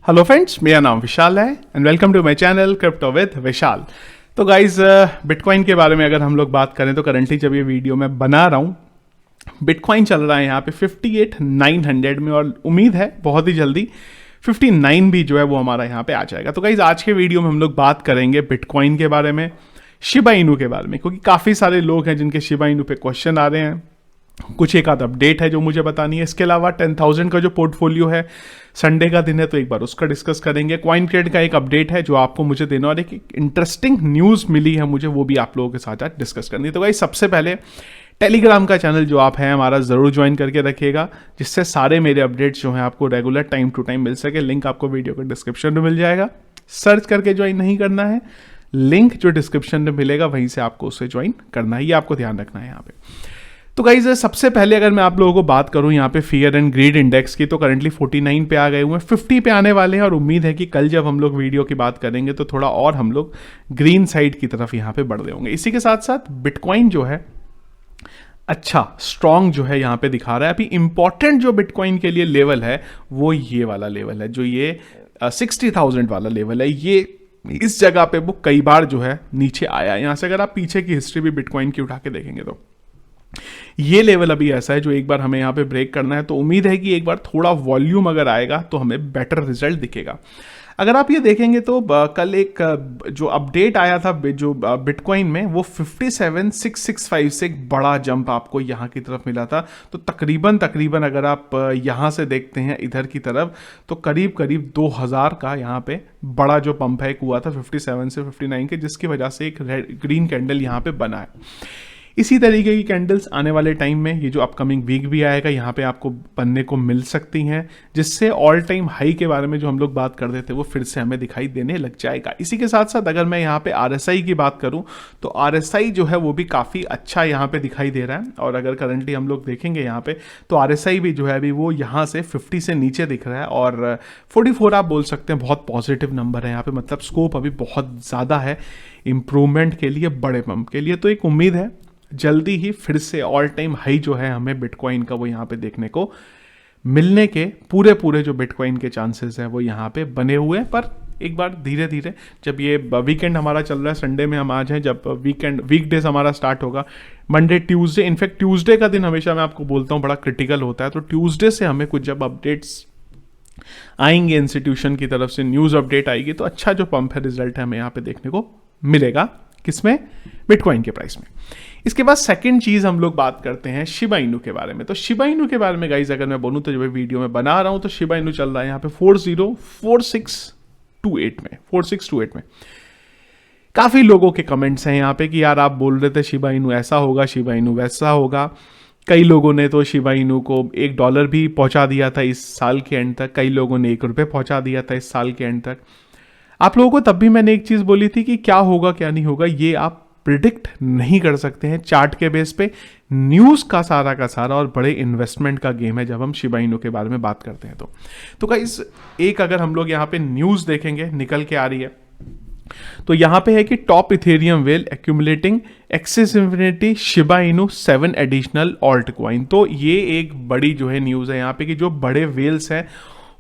Hello friends, मेरा नाम विशाल है and welcome to my channel crypto with Vishal. तो गाइज बिटकॉइन के बारे में अगर हम लोग बात करें तो करंटली जब ये वीडियो मैं बना रहा हूँ, बिटकॉइन चल रहा है यहाँ पे 58,900 में और उम्मीद है बहुत ही जल्दी 59 भी जो है वो हमारा यहाँ पे आ जाएगा। तो गाइज आज के वीडियो में हम लोग बात करेंगे बिटकॉइन के बारे में, शिबा इनू के बारे में, क्योंकि काफ़ी सारे लोग हैं जिनके शिबा इनू पे क्वेश्चन आ रहे हैं। कुछ एक आध अपडेट है जो मुझे बतानी है। इसके अलावा 10,000 का जो पोर्टफोलियो है, संडे का दिन है तो एक बार उसका डिस्कस करेंगे। कॉइन क्रेड का एक अपडेट है जो आपको मुझे देना और एक इंटरेस्टिंग न्यूज़ मिली है मुझे, वो भी आप लोगों के साथ आज डिस्कस करनी है। तो भाई सबसे पहले टेलीग्राम का चैनल जो आप हैं हमारा ज़रूर ज्वाइन करके रखिएगा, जिससे सारे मेरे अपडेट्स जो हैं आपको रेगुलर टाइम टू टाइम मिल सके। लिंक आपको वीडियो के डिस्क्रिप्शन में मिल जाएगा, सर्च करके ज्वाइन नहीं करना है, लिंक जो डिस्क्रिप्शन में मिलेगा वहीं से आपको उससे ज्वाइन करना है, ये आपको ध्यान रखना है यहाँ पे। तो गाइज सबसे पहले अगर मैं आप लोगों को बात करूं यहाँ पे फियर एंड ग्रीड इंडेक्स की, तो करंटली 49 पे आ गए हुए हैं, 50 पे आने वाले हैं और उम्मीद है कि कल जब हम लोग वीडियो की बात करेंगे तो थोड़ा और हम लोग ग्रीन साइड की तरफ यहाँ पे बढ़ रहे होंगे। इसी के साथ साथ बिटकॉइन जो है अच्छा स्ट्रॉन्ग जो है यहाँ पे दिखा रहा है। अभी इंपॉर्टेंट जो बिटकॉइन के लिए लेवल है वो ये वाला लेवल है, जो ये 60,000 वाला लेवल है। ये इस जगह पे वो कई बार जो है नीचे आया है। यहाँ से अगर आप पीछे की हिस्ट्री भी बिटकॉइन की उठा के देखेंगे तो ये लेवल अभी ऐसा है जो एक बार हमें यहाँ पे ब्रेक करना है। तो उम्मीद है कि एक बार थोड़ा वॉल्यूम अगर आएगा तो हमें बेटर रिजल्ट दिखेगा। अगर आप ये देखेंगे तो कल एक जो अपडेट आया था जो बिटकॉइन में, वो 57,665 से एक बड़ा जंप आपको यहाँ की तरफ मिला था। तो तकरीबन अगर आप यहाँ से देखते हैं इधर की तरफ तो करीब करीब 2000 का यहाँ पे बड़ा जो पंप है एक हुआ था 57 से 59 के, जिसकी वजह से एक ग्रीन कैंडल यहाँ पे बना है। इसी तरीके की कैंडल्स आने वाले टाइम में, ये जो अपकमिंग वीक भी आएगा, यहाँ पे आपको बनने को मिल सकती हैं, जिससे ऑल टाइम हाई के बारे में जो हम लोग बात कर रहे थे वो फिर से हमें दिखाई देने लग जाएगा। इसी के साथ साथ अगर मैं यहाँ पे RSI की बात करूँ तो RSI जो है वो भी काफ़ी अच्छा यहाँ पे दिखाई दे रहा है। और अगर करंटली हम लोग देखेंगे यहाँ पे तो RSI भी जो है अभी वो यहाँ से 50 से नीचे दिख रहा है और 44 आप बोल सकते हैं बहुत पॉजिटिव नंबर है यहाँ पे। मतलब स्कोप अभी बहुत ज़्यादा है इम्प्रूवमेंट के लिए, बड़े पंप के लिए। तो एक उम्मीद है जल्दी ही फिर से ऑल टाइम हाई जो है हमें बिटकॉइन का वो यहाँ पे देखने को मिलने के पूरे जो बिटकॉइन के चांसेस है वो यहाँ पे बने हुए हैं। पर एक बार धीरे धीरे जब ये वीकेंड हमारा चल रहा है, संडे में हम आज हैं, जब वीकडेज हमारा स्टार्ट होगा, मंडे ट्यूसडे, इनफैक्ट ट्यूसडे का दिन हमेशा मैं आपको बोलता हूँ बड़ा क्रिटिकल होता है। तो ट्यूसडे से हमें कुछ जब अपडेट्स आएंगे इंस्टीट्यूशन की तरफ से, न्यूज़ अपडेट आएगी, तो अच्छा जो पंप है रिजल्ट है हमें यहाँ पे देखने को मिलेगा। किसमें? बिटकॉइन के प्राइस में। इसके बाद सेकंड चीज़ हम लोग बात करते हैं शिबा इनू के बारे में। तो शिबा इनू के बारे में गाइज अगर मैं बोलूँ तो जब वीडियो में बना रहा हूँ तो शिबा इनू चल रहा है यहाँ पे 4628 में। काफ़ी लोगों के कमेंट्स हैं यहाँ पे कि यार आप बोल रहे थे शिबा इनू ऐसा होगा, शिबा इनू वैसा होगा। कई लोगों ने तो शिबा इनू को $1 भी पहुँचा दिया था इस साल के एंड तक, कई लोगों ने ₹1 पहुँचा दिया था इस साल के एंड तक। आप लोगों को तब भी मैंने एक चीज़ बोली थी कि क्या होगा क्या नहीं होगा ये आप प्रिडिक्ट नहीं कर सकते हैं चार्ट के बेस पे। न्यूज़ का सारा और बड़े इन्वेस्टमेंट का गेम है जब हम शिबा इनू के बारे में बात करते हैं तो गाइस एक अगर हम लोग यहाँ पे न्यूज़ देखेंगे निकल के आ रही है तो यहाँ पे है कि top Ethereum whale accumulating Axie Infinity Shiba Inu 7 additional alt coin. तो ये एक बड़ी जो है न्यूज़ है यहाँ पे कि जो बड़े वेल्स हैं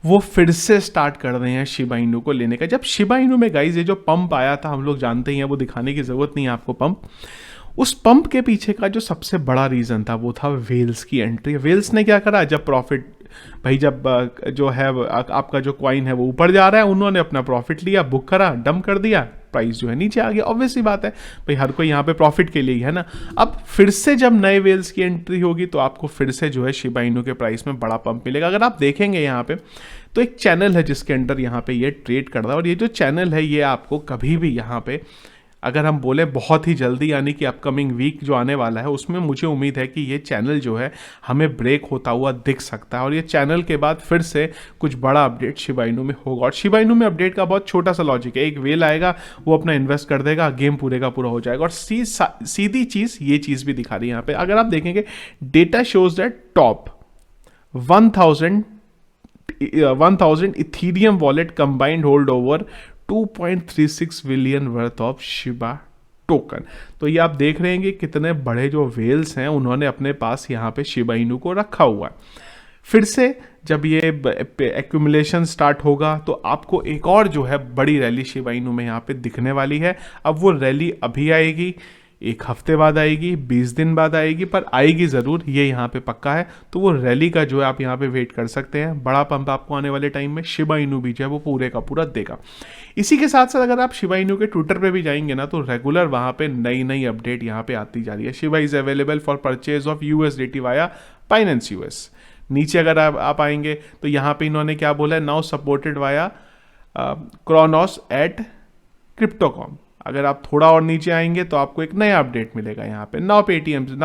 वो फिर से स्टार्ट कर रहे हैं शिबा इनू को लेने का। जब शिबा इनू में गाइज ये जो पंप आया था हम लोग जानते ही हैं, वो दिखाने की ज़रूरत नहीं है आपको पंप। उस पंप के पीछे का जो सबसे बड़ा रीज़न था वो था वेल्स की एंट्री। वेल्स ने क्या करा, जब प्रॉफिट भाई जब जो है आपका जो कॉइन है वो ऊपर जा रहा है, उन्होंने अपना प्रॉफिट लिया, बुक करा, डंप कर दिया, प्राइस जो है नीचे आ गया। ऑब्वियसली बात है भाई, हर कोई यहाँ पे प्रॉफिट के लिए ही है ना। अब फिर से जब नए वेल्स की एंट्री होगी तो आपको फिर से जो है शिबा इनू के प्राइस में बड़ा पंप मिलेगा। अगर आप देखेंगे यहाँ पे तो एक चैनल है जिसके अंडर यहाँ पे ये ट्रेड कर रहा है और ये जो चैनल है ये आपको कभी भी यहाँ पे अगर हम बोले बहुत ही जल्दी, यानी कि अपकमिंग वीक जो आने वाला है उसमें मुझे उम्मीद है कि ये चैनल जो है हमें ब्रेक होता हुआ दिख सकता है और ये चैनल के बाद फिर से कुछ बड़ा अपडेट शिबा इनू में होगा। और शिबा इनू में अपडेट का बहुत छोटा सा लॉजिक है, एक वेल आएगा वो अपना इन्वेस्ट कर देगा, गेम पूरे का पूरा हो जाएगा। और सीधी चीज़ ये चीज़ भी दिखा रही है यहाँ पे। अगर आप देखेंगे data shows that top 1000 Ethereum wallet combined hold over 2.36 billion worth of Shiba token. तो ये आप देख रहे हैं कि कितने बड़े जो वेल्स हैं उन्होंने अपने पास यहाँ पे शिबा इनू को रखा हुआ है। फिर से जब ये एक्यूमुलेशन स्टार्ट होगा तो आपको एक और जो है बड़ी रैली शिबा इनू में यहाँ पे दिखने वाली है। अब वो रैली अभी आएगी, एक हफ्ते बाद आएगी, 20 दिन बाद आएगी, पर आएगी ज़रूर, ये यहाँ पे पक्का है। तो वो रैली का जो है आप यहाँ पे वेट कर सकते हैं। बड़ा पंप आपको आने वाले टाइम में शिबा इनू भी जो है वो पूरे का पूरा देगा। इसी के साथ साथ अगर आप शिबा इनू के ट्विटर पे भी जाएंगे ना तो रेगुलर वहाँ पे नई नई अपडेट यहाँ पे आती जा रही है। Shiba is available for purchase of USDT via Binance US। नीचे अगर आप आएंगे तो यहाँ पे इन्होंने क्या बोला है, now supported via Cronos at crypto com. अगर आप थोड़ा और नीचे आएंगे तो आपको एक नया अपडेट मिलेगा यहाँ पे, नाउ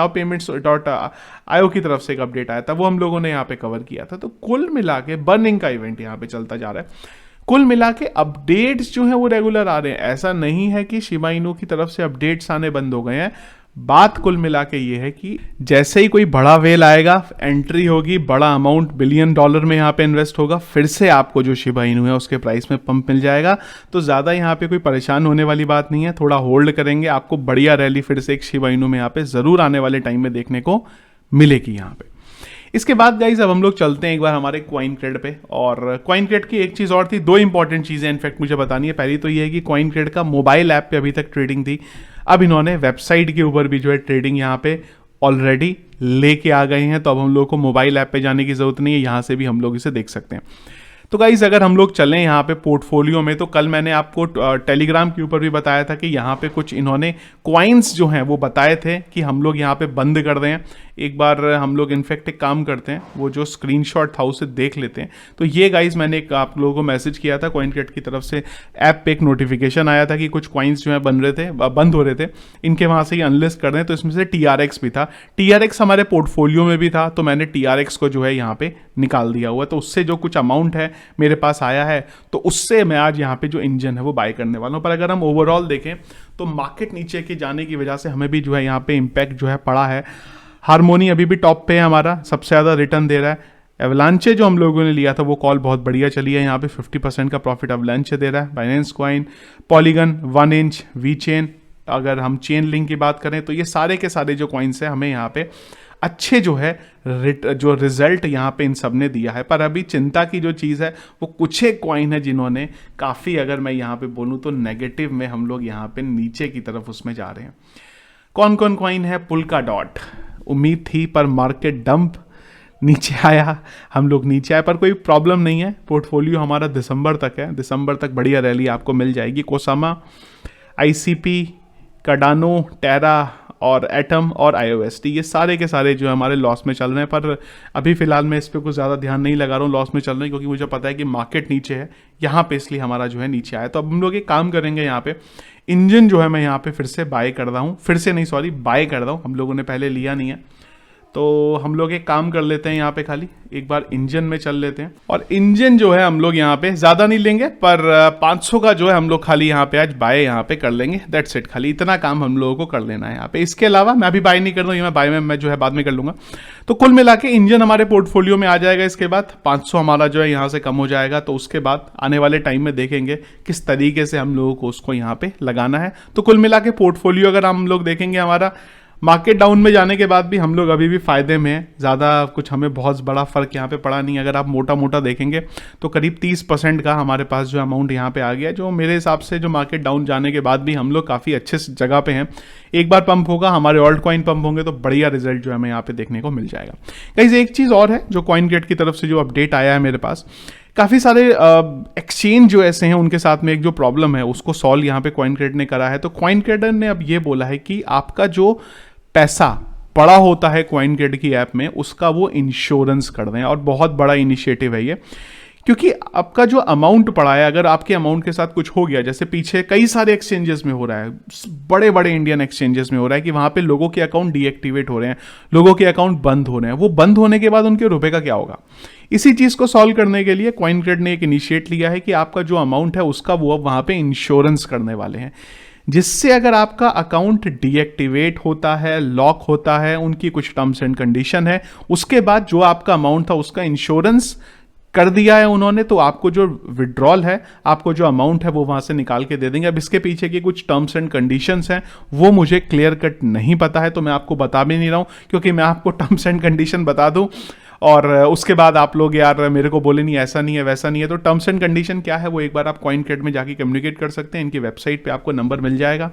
पेमेंट्स.io की तरफ से एक अपडेट आया था, वो हम लोगों ने यहाँ पे कवर किया था। तो कुल मिला के बर्निंग का इवेंट यहाँ पे चलता जा रहा है। कुल मिला के अपडेट्स जो है वो रेगुलर आ रहे हैं। ऐसा नहीं है कि शिबा इनू की तरफ से अपडेट्स आने बंद हो गए हैं। बात कुल मिला के ये है कि जैसे ही कोई बड़ा वेल आएगा, एंट्री होगी, बड़ा अमाउंट $1 बिलियन में यहाँ पे इन्वेस्ट होगा, फिर से आपको जो शिबा इनू है उसके प्राइस में पंप मिल जाएगा। तो ज़्यादा यहाँ पे कोई परेशान होने वाली बात नहीं है। थोड़ा होल्ड करेंगे, आपको बढ़िया रैली फिर से एक शिबा इनू में यहाँ पे ज़रूर आने वाले टाइम में देखने को मिलेगी यहाँ पे। इसके बाद गाइज अब हम लोग चलते हैं एक बार हमारे CoinCred पे। और CoinCred की एक चीज़ और थी, दो इंपॉर्टेंट चीज़ें इनफैक्ट मुझे बतानी है। पहली तो ये है कि CoinCred का मोबाइल ऐप पे अभी तक ट्रेडिंग थी, अब इन्होंने वेबसाइट के ऊपर भी जो है ट्रेडिंग यहाँ पे ऑलरेडी लेके आ गए हैं। तो अब हम लोग को मोबाइल ऐप पे जाने की ज़रूरत नहीं है, यहाँ से भी हम लोग इसे देख सकते हैं। तो गाइज अगर हम लोग चलें यहाँ पे पोर्टफोलियो में, तो कल मैंने आपको टेलीग्राम के ऊपर भी बताया था कि यहाँ पे कुछ इन्होंने कॉइन्स जो हैं वो बताए थे कि हम लोग यहाँ पे बंद कर दें। एक बार हम लोग इनफैक्ट एक काम करते हैं, वो जो स्क्रीनशॉट था उसे देख लेते हैं। तो ये गाइज मैंने एक आप लोगों को मैसेज किया था, CoinCred की तरफ से ऐप पे एक नोटिफिकेशन आया था कि कुछ कॉइन्स जो है बंद हो रहे थे, इनके वहाँ से ही अनलिस्ट कर दें। तो इसमें से TRX भी था, TRX हमारे पोर्टफोलियो में भी था, तो मैंने TRX को जो है यहाँ पे निकाल दिया हुआ है। तो उससे जो कुछ अमाउंट है मेरे पास आया है, तो उससे मैं आज यहाँ पे जो इंजन है वो बाय करने वाला हूँ। पर अगर हम ओवरऑल देखें तो मार्केट नीचे के जाने की वजह से हमें भी जो है यहाँ पे इम्पैक्ट जो है पड़ा है। हार्मोनी अभी भी टॉप पे है, हमारा सबसे ज़्यादा रिटर्न दे रहा है। एवलांचे जो हम लोगों ने लिया था वो कॉल बहुत बढ़िया चली है, यहाँ पे 50% का प्रॉफिट एवलांचे दे रहा है। Binance coin, Polygon, 1 inch, VeChain, अगर हम चेन लिंक की बात करें तो ये सारे के सारे जो कॉइन्स हैं हमें यहाँ पे अच्छे जो है जो रिजल्ट यहाँ पे इन सब ने दिया है। पर अभी चिंता की जो चीज़ है वो कुछ एक कॉइन है जिन्होंने काफ़ी, अगर मैं यहाँ पे बोलूँ तो नेगेटिव में हम लोग यहाँ पे नीचे की तरफ उसमें जा रहे हैं। कौन कौन कॉइन है? पुल्का डॉट, उम्मीद थी पर मार्केट डंप, नीचे आया, हम लोग नीचे आए, पर कोई प्रॉब्लम नहीं है। पोर्टफोलियो हमारा दिसंबर तक है, दिसंबर तक बढ़िया रैली आपको मिल जाएगी। कोसामा, ICP, कार्डानो, टेरा और एटम और IOST, ये सारे के सारे जो हमारे लॉस में चल रहे हैं। पर अभी फिलहाल मैं इस पर कुछ ज़्यादा ध्यान नहीं लगा रहा हूँ, लॉस में चल रहे हैं, क्योंकि मुझे पता है कि मार्केट नीचे है यहाँ पे, इसलिए हमारा जो है नीचे आया। तो अब हम लोग एक काम करेंगे, यहाँ पे इंजन जो है मैं यहाँ पे फिर से बाय कर रहा हूँ, बाय कर रहा हूँ, हम लोगों ने पहले लिया नहीं है। तो हम लोग एक काम कर लेते हैं, यहाँ पे खाली एक बार इंजन में चल लेते हैं। और इंजन जो है हम लोग यहाँ पे ज़्यादा नहीं लेंगे, पर 500 का जो है हम लोग खाली यहाँ पे आज बाय यहाँ पे कर लेंगे। दैट्स इट, खाली इतना काम हम लोगों को कर लेना है यहाँ पे। इसके अलावा मैं अभी बाय नहीं कर रहा हूँ, ये मैं बाय में मैं जो है बाद में कर लूँगा। तो कुल मिला के इंजन हमारे पोर्टफोलियो में आ जाएगा। इसके बाद 500 हमारा जो है यहाँ से कम हो जाएगा। तो उसके बाद आने वाले टाइम में देखेंगे किस तरीके से हम लोगों को उसको यहाँ पे लगाना है। तो कुल मिला के पोर्टफोलियो अगर हम लोग देखेंगे, हमारा मार्केट डाउन में जाने के बाद भी हम लोग अभी भी फायदे में हैं, ज़्यादा कुछ हमें बहुत बड़ा फर्क यहाँ पे पड़ा नहीं। अगर आप मोटा मोटा देखेंगे तो करीब 30% का हमारे पास जो अमाउंट यहाँ पे आ गया, जो मेरे हिसाब से जो मार्केट डाउन जाने के बाद भी हम लोग काफ़ी अच्छे जगह पे हैं। एक बार पंप होगा, हमारे ऑल्ट कॉइन पंप होंगे तो बढ़िया रिजल्ट जो हमें यहाँ पे देखने को मिल जाएगा। गाइस एक चीज़ और है, जो CoinGate की तरफ से जो अपडेट आया है मेरे पास, काफ़ी सारे एक्सचेंज जो ऐसे हैं उनके साथ में एक जो प्रॉब्लम है उसको सॉल्व यहाँ पे CoinGate ने करा है। तो CoinGate ने अब ये बोला है कि आपका जो पैसा पड़ा होता है CoinGate की ऐप में, उसका वो इंश्योरेंस कर दें। और बहुत बड़ा इनिशिएटिव है ये, क्योंकि आपका जो अमाउंट पड़ा है, अगर आपके अमाउंट के साथ कुछ हो गया, जैसे पीछे कई सारे एक्सचेंजेस में हो रहा है, बड़े बड़े इंडियन एक्सचेंजेस में हो रहा है कि वहाँ पे लोगों के अकाउंट डीएक्टिवेट हो रहे हैं, लोगों के अकाउंट बंद हो रहे हैं। वो बंद होने के बाद उनके रुपए का क्या होगा? इसी चीज़ को सॉल्व करने के लिए CoinGate ने एक इनिशिएट लिया है कि आपका जो अमाउंट है उसका वो अब वहाँ पे इंश्योरेंस करने वाले हैं, जिससे अगर आपका अकाउंट डीएक्टिवेट होता है, लॉक होता है, उनकी कुछ टर्म्स एंड कंडीशन है, उसके बाद जो आपका अमाउंट था उसका इंश्योरेंस कर दिया है उन्होंने, तो आपको जो विड्रॉल है, आपको जो अमाउंट है वो वहाँ से निकाल के दे देंगे। अब इसके पीछे की कुछ टर्म्स एंड कंडीशंस हैं, वो मुझे क्लियर कट नहीं पता है, तो मैं आपको बता भी नहीं रहा हूँ, क्योंकि मैं आपको टर्म्स एंड कंडीशन बता दूँ और उसके बाद आप लोग यार मेरे को बोले नहीं ऐसा नहीं है वैसा नहीं है, तो टर्म्स एंड कंडीशन क्या है वो एक बार आप CoinKit में जाके कम्युनिकेट कर सकते हैं। इनकी वेबसाइट पे आपको नंबर मिल जाएगा,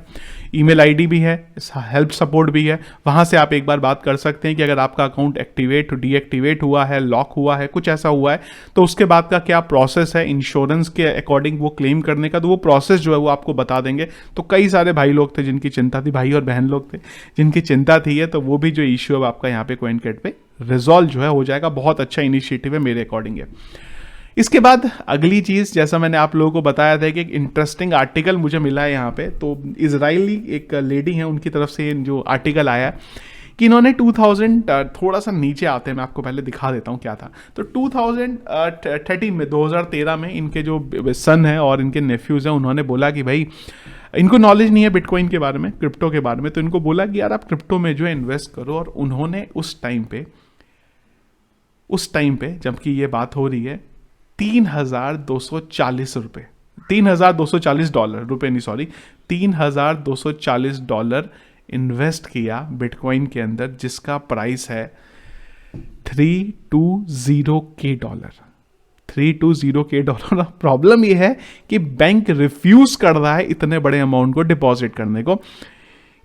ईमेल आईडी भी है, हेल्प सपोर्ट भी है, वहाँ से आप एक बार बात कर सकते हैं कि अगर आपका अकाउंट एक्टिवेट डीएक्टिवेट हुआ है, लॉक हुआ है, कुछ ऐसा हुआ है तो उसके बाद का क्या प्रोसेस है इंश्योरेंस के अकॉर्डिंग वो क्लेम करने का, तो वो प्रोसेस जो है वो आपको बता देंगे। तो कई सारे भाई लोग थे जिनकी चिंता थी, भाई और बहन लोग थे जिनकी चिंता थी है, तो वो भी जो इश्यू है आपका यहाँ पे CoinKit पे रिजॉल्व जो है हो जाएगा। बहुत अच्छा इनिशिएटिव है मेरे अकॉर्डिंग है। इसके बाद अगली चीज़, जैसा मैंने आप लोगों को बताया था कि एक इंटरेस्टिंग आर्टिकल मुझे मिला है यहाँ पे, तो इजरायली एक लेडी है उनकी तरफ से जो आर्टिकल आया कि इन्होंने 2000 थोड़ा सा नीचे आते हैं, मैं आपको पहले दिखा देता हूँ क्या था। तो 2013 में 2013 में इनके जो सन है और इनके नेफ्यूज़ हैं उन्होंने बोला कि भाई इनको नॉलेज नहीं है बिटकॉइन के बारे में, क्रिप्टो के बारे में, तो इनको बोला कि यार आप क्रिप्टो में जो है इन्वेस्ट करो। और उन्होंने उस टाइम पे जबकि ये बात हो रही है 3,240 रुपये, $3,240 रुपये नहीं सॉरी, $3,240 इन्वेस्ट किया बिटकॉइन के अंदर, जिसका प्राइस है $320K। $320K। प्रॉब्लम ये है कि बैंक रिफ्यूज कर रहा है इतने बड़े अमाउंट को डिपॉजिट करने को,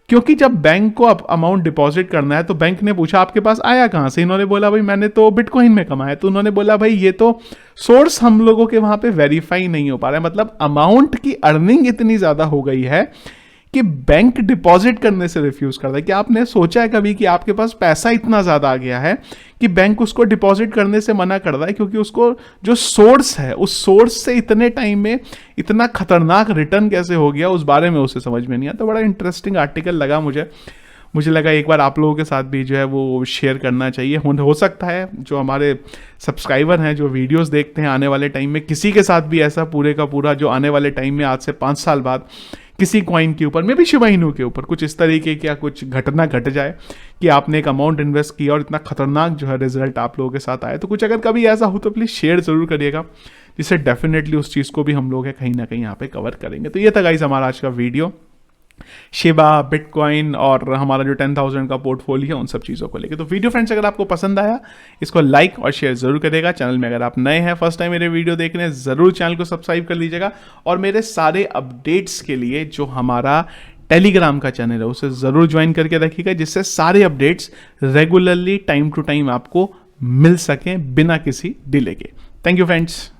क्योंकि जब बैंक को अमाउंट डिपॉजिट करना है तो बैंक ने पूछा आपके पास आया कहाँ से, इन्होंने बोला भाई मैंने तो बिटकॉइन में कमाया। तो उन्होंने बोला भाई ये तो सोर्स हम लोगों के वहाँ पे वेरीफाई नहीं हो पा रहा है, मतलब अमाउंट की अर्निंग इतनी ज़्यादा हो गई है कि बैंक डिपॉजिट करने से रिफ्यूज करता है। कि आपने सोचा है कभी कि आपके पास पैसा इतना ज़्यादा आ गया है कि बैंक उसको डिपॉजिट करने से मना कर रहा है, क्योंकि उसको जो सोर्स है उस सोर्स से इतने टाइम में इतना खतरनाक रिटर्न कैसे हो गया उस बारे में उसे समझ में नहीं आता। तो बड़ा इंटरेस्टिंग आर्टिकल लगा मुझे लगा एक बार आप लोगों के साथ भी जो है वो शेयर करना चाहिए। हो सकता है जो हमारे सब्सक्राइबर हैं जो वीडियोस देखते हैं आने वाले टाइम में किसी के साथ भी ऐसा पूरे का पूरा जो आने वाले टाइम में आज से 5 साल बाद किसी कॉइन के ऊपर में भी शिबा इनू के ऊपर कुछ इस तरीके की कुछ घटना घट जाए कि आपने एक अमाउंट इन्वेस्ट किया और इतना खतरनाक जो है रिजल्ट आप लोगों के साथ आए। तो कुछ अगर कभी ऐसा हो तो प्लीज़ शेयर ज़रूर करिएगा, जिससे डेफिनेटली उस चीज़ को भी हम लोग कहीं ना कहीं यहाँ पे कवर करेंगे। तो ये था गाइस हमारा आज का वीडियो, शिबा, बिटकॉइन और हमारा जो 10,000 का पोर्टफोलियो है उन सब चीज़ों को लेकर। तो वीडियो फ्रेंड्स अगर आपको पसंद आया इसको लाइक और शेयर जरूर करिएगा। चैनल में अगर आप नए हैं, फर्स्ट टाइम मेरे वीडियो देख रहे हैं, ज़रूर चैनल को सब्सक्राइब कर लीजिएगा। और मेरे सारे अपडेट्स के लिए जो हमारा टेलीग्राम का चैनल है उसे ज़रूर ज्वाइन करके रखिएगा, जिससे सारे updates regularly time to time आपको मिल सकें बिना किसी डिले के। Thank you friends.